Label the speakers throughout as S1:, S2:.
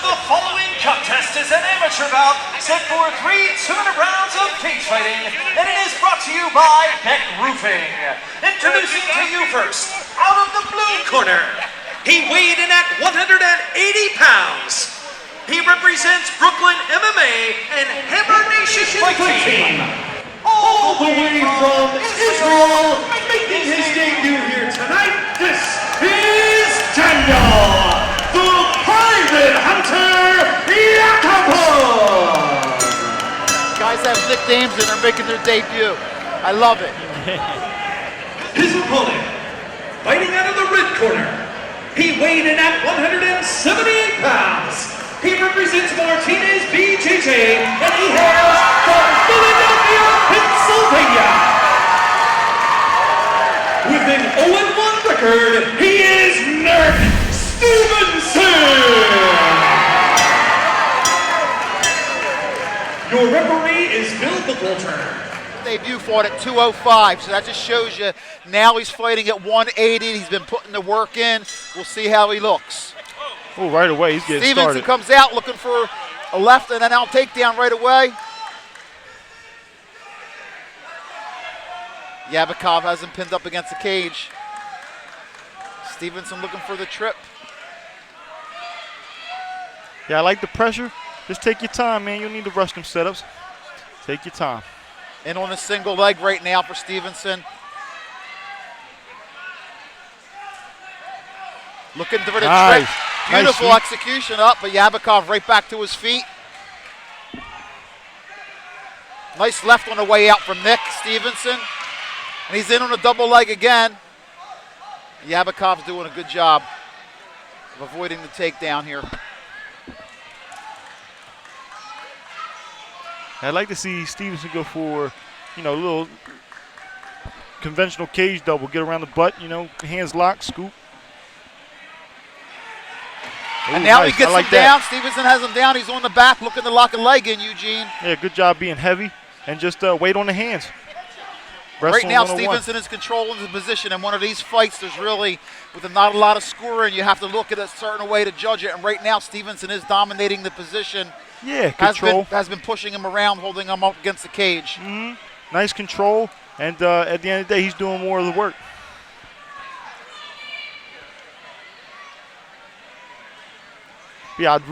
S1: The following contest is an amateur bout set for 3 2-minute rounds of cage fighting, and it is brought to you by Beck Roofing. Introducing to you first, out of the blue corner, he weighed in at 180 pounds. He represents Brooklyn MMA and Hammer Nation Fight Team.
S2: All the way from Israel, making his debut here tonight, this is Daniel, the Private Hunter Yakobov.
S3: Guys have nicknames and are making their debut. I love it.
S2: His opponent, fighting out of the red corner, he weighed in at 178 pounds. He represents Martinez Bjj, and he hails from Philadelphia, Pennsylvania. With an 0-1 record, he is Stephenson. Your referee is Bill Buchalter.
S3: Debut fought at 205, so that just shows you now he's fighting at 180. He's been putting the work in. We'll see how he looks.
S4: Oh, right away, he's getting
S3: Stephenson
S4: started.
S3: comes out looking for a left and an out takedown right away. Yakobov has him pinned up against the cage. Stephenson looking for the trip.
S4: Yeah, I like the pressure. Just take your time, man. You don't need to rush them setups. Take your time.
S3: And on a single leg right now for Stephenson. Looking for the trick. Beautiful execution up, but Yakobov right back to his feet. Nice left on the way out from Nick Stephenson. And he's in on a double leg again. Yakobov's doing a good job of avoiding the takedown here.
S4: I'd like to see Stephenson go for, a little conventional cage double. Get around the butt, hands locked, scoop.
S3: And now
S4: nice.
S3: he gets him down. Stephenson has him down. He's on the back looking to lock a leg in, Eugene.
S4: Yeah, good job being heavy and just wait on the hands.
S3: Right now, Stephenson is controlling the position. In one of these fights, there's really, with not a lot of scoring, you have to look at a certain way to judge it. And right now, Stephenson is dominating the position.
S4: Yeah, control.
S3: Has been pushing him around, holding him up against the cage.
S4: Mm-hmm. Nice control. And at the end of the day, he's doing more of the work. Yeah, I'd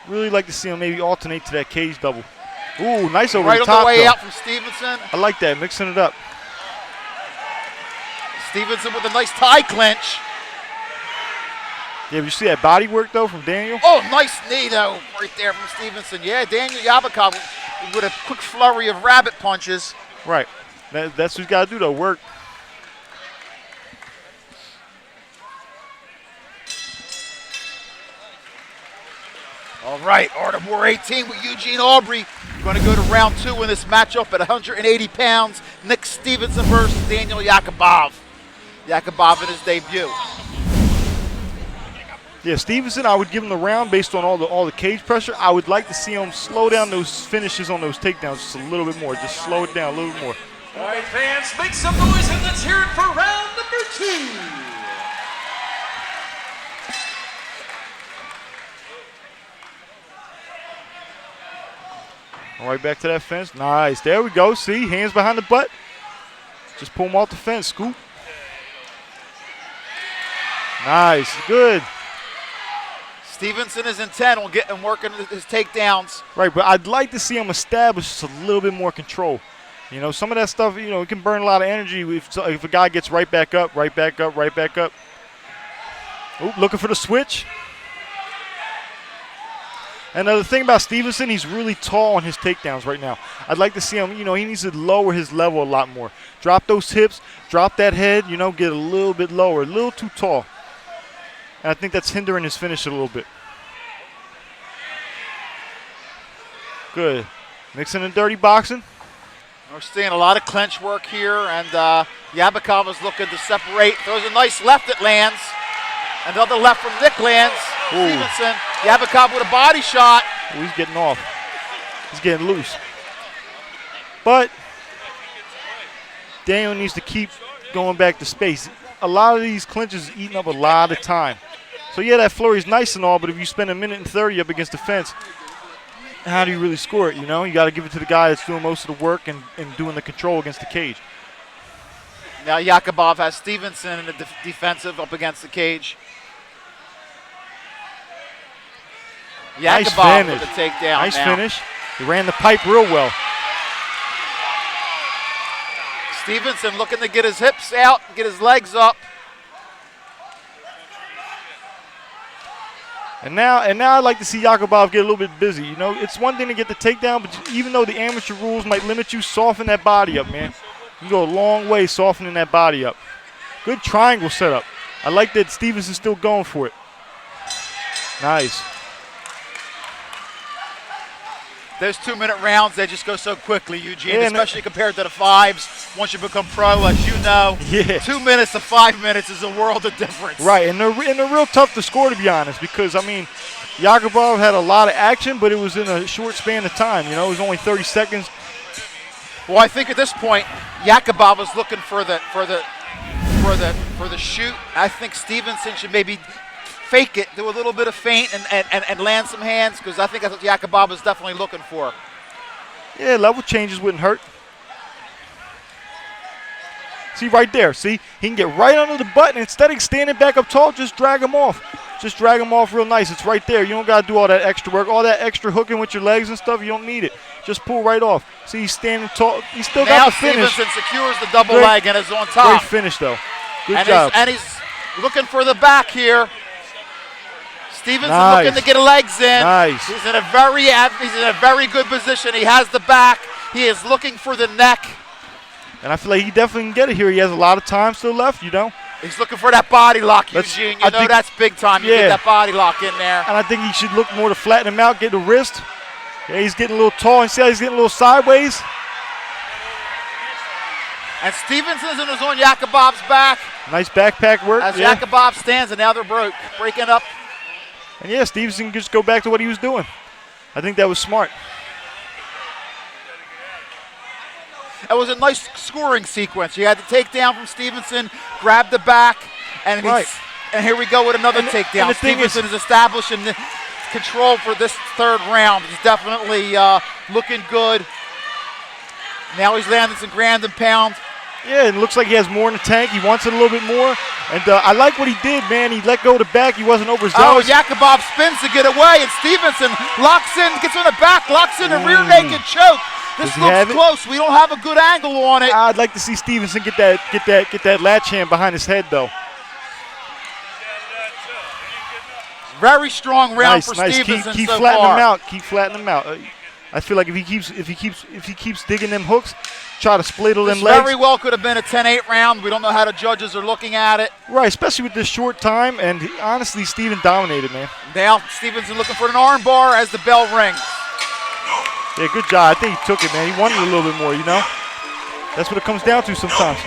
S4: really like to see him maybe alternate to that cage double. Ooh, nice over the top.
S3: Right on the way
S4: though.
S3: out from Stephenson.
S4: I like that, mixing it up.
S3: Stephenson with a nice tie clinch.
S4: Yeah, you see that body work, though, from Daniel?
S3: Oh, nice knee, though, right there from Stephenson. Yeah, Daniel Yakobov with a quick flurry of rabbit punches.
S4: Right. That's what he's got to do, though, work.
S3: All right, Art of War 18 with Eugene Aubrey. We're going to go to round 2 in this matchup at 180 pounds. Nick Stephenson versus Daniel Yakobov. Yakobov in his debut.
S4: Yeah, Stephenson, I would give him the round based on all the cage pressure. I would like to see him slow down those finishes on those takedowns just a little bit more. Just slow it down a little bit more.
S1: All right, fans, make some noise and let's hear it for round number 2.
S4: All right, back to that fence. Nice. There we go. See, hands behind the butt. Just pull him off the fence. Scoop. Nice. Good.
S3: Stephenson is intent on getting working his takedowns.
S4: Right, but I'd like to see him establish just a little bit more control. Some of that stuff, it can burn a lot of energy if a guy gets right back up, right back up, right back up. Ooh, looking for the switch. And the thing about Stephenson, he's really tall on his takedowns right now. I'd like to see him, he needs to lower his level a lot more. Drop those hips, drop that head, get a little bit lower, a little too tall. And I think that's hindering his finish a little bit. Good. Mixing in dirty boxing.
S3: We're seeing a lot of clinch work here, and Yakobov is looking to separate. Throws a nice left that lands. Another left from Nick lands. Stephenson. Yakobov with a body shot.
S4: Ooh, he's getting off. He's getting loose. But Daniel needs to keep going back to space. A lot of these clinches is eating up a lot of time. So yeah, that flurry is nice and all, but if you spend 1:30 up against the fence, how do you really score it? You know, you got to give it to the guy that's doing most of the work and doing the control against the cage.
S3: Now Yakobov has Stephenson in the defensive up against the cage.
S4: Nice
S3: Yakobov
S4: finish.
S3: with the takedown.
S4: Nice
S3: now.
S4: finish. He ran the pipe real well.
S3: Stephenson looking to get his hips out, get his legs up.
S4: And now I'd like to see Yakobov get a little bit busy. You know, it's one thing to get the takedown, but even though the amateur rules might limit you, soften that body up, man. You can go a long way softening that body up. Good triangle setup. I like that Stephenson's still going for it. Nice.
S3: Those 2-minute rounds, they just go so quickly, Eugene,
S4: Yeah,
S3: especially compared to the 5s. Once you become pro, as you know,
S4: Yeah.
S3: 2 minutes to 5 minutes is a world of difference.
S4: Right, and they're real tough to score, to be honest, because, I mean, Yakobov had a lot of action, but it was in a short span of time. You know, it was only 30 seconds.
S3: Well, I think at this point, Yakobov was looking for the shoot. I think Stephenson should maybe fake it, do a little bit of feint, and land some hands, because I think that's what Yakobov is definitely looking for.
S4: Yeah, level changes wouldn't hurt. See right there, see? He can get right under the button. Instead of standing back up tall, just drag him off. Just drag him off real nice. It's right there. You don't got to do all that extra work, all that extra hooking with your legs and stuff. You don't need it. Just pull right off. See, he's standing tall. He still got the finish.
S3: Now Stephenson secures the double leg and is on top.
S4: Great finish, though. Good
S3: and
S4: job.
S3: He's looking for the back here. Stephenson
S4: Nice.
S3: looking to get legs in.
S4: Nice.
S3: He's in a very good position. He has the back. He is looking for the neck.
S4: And I feel like he definitely can get it here. He has a lot of time still left, you know.
S3: He's looking for that body lock, Eugene. You know that's big time. You get that body lock in there.
S4: And I think he should look more to flatten him out, get the wrist. Yeah, he's getting a little tall. And see how he's getting a little sideways?
S3: And Stephenson's on Yakobov's back.
S4: Nice backpack work.
S3: As
S4: yeah.
S3: Yakobov stands, and now they're breaking up.
S4: And yeah, Stephenson can just go back to what he was doing. I think that was smart.
S3: It was a nice scoring sequence. You had the takedown from Stephenson, grabbed the back, and here we go with another takedown.
S4: And
S3: Stephenson is establishing the control for this third round. He's definitely looking good. Now he's landing some ground and pound.
S4: Yeah, it looks like he has more in the tank. He wants it a little bit more. And I like what he did, man. He let go of the back. He wasn't overzealous.
S3: Oh, Yakobov spins to get away, and Stephenson locks in, gets on the back, locks in a rear naked choke. This looks close. We don't have a good angle on it.
S4: I'd like to see Stephenson get that latch hand behind his head, though.
S3: Very strong round for
S4: nice.
S3: Stephenson
S4: Keep
S3: so
S4: flattening
S3: far.
S4: him out. Keep flattening him out. I feel like if he keeps digging them hooks, try to split them legs.
S3: Very well could have been a 10-8 round. We don't know how the judges are looking at it.
S4: Right, especially with this short time. And honestly, Steven dominated, man.
S3: Now Stephenson looking for an arm bar as the bell rings.
S4: Yeah, good job. I think he took it, man. He wanted it a little bit more, you know? That's what it comes down to sometimes.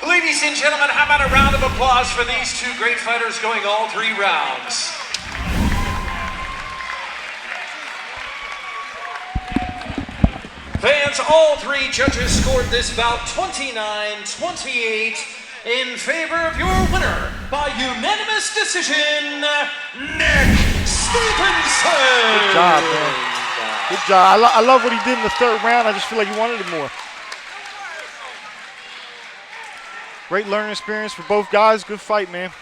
S1: Ladies and gentlemen, how about a round of applause for these two great fighters going all 3 rounds? Fans, all 3 judges scored this bout 29-28 in favor of your winner by unanimous decision, Nick Stephenson.
S4: Good job, man. Good job. I love what he did in the third round. I just feel like he wanted it more. Great learning experience for both guys. Good fight, man.